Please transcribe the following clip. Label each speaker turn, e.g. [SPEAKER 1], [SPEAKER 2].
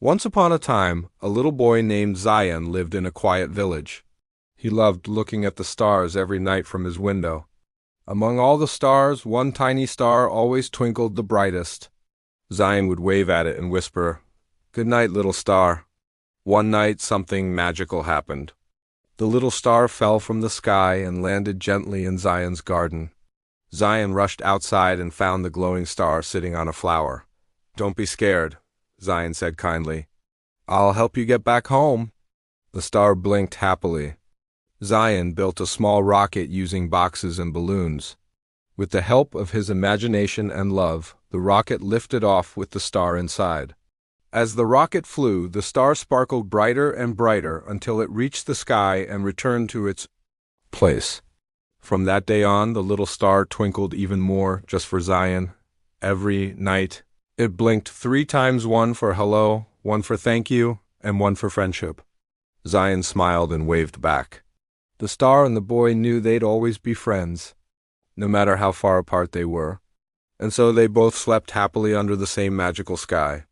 [SPEAKER 1] Once upon a time, a little boy named Zion lived in a quiet village. He loved looking at the stars every night from his window. Among all the stars, one tiny star always twinkled the brightest. Zion would wave at it and whisper, "Good night, little star." One night, something magical happened. The little star fell from the sky and landed gently in Zion's garden. Zion rushed outside and found the glowing star sitting on a flower. "Don't be scared," Zion said kindly. "I'll help you get back home." The star blinked happily. Zion built a small rocket using boxes and balloons. With the help of his imagination and love, the rocket lifted off with the star inside. As the rocket flew, the star sparkled brighter and brighter until it reached the sky and returned to its place. From that day on, the little star twinkled even more just for Zion. Every night, it blinked 3 times, one for hello, one for thank you, and one for friendship. Zion smiled and waved back. The star and the boy knew they'd always be friends, no matter how far apart they were, and so they both slept happily under the same magical sky.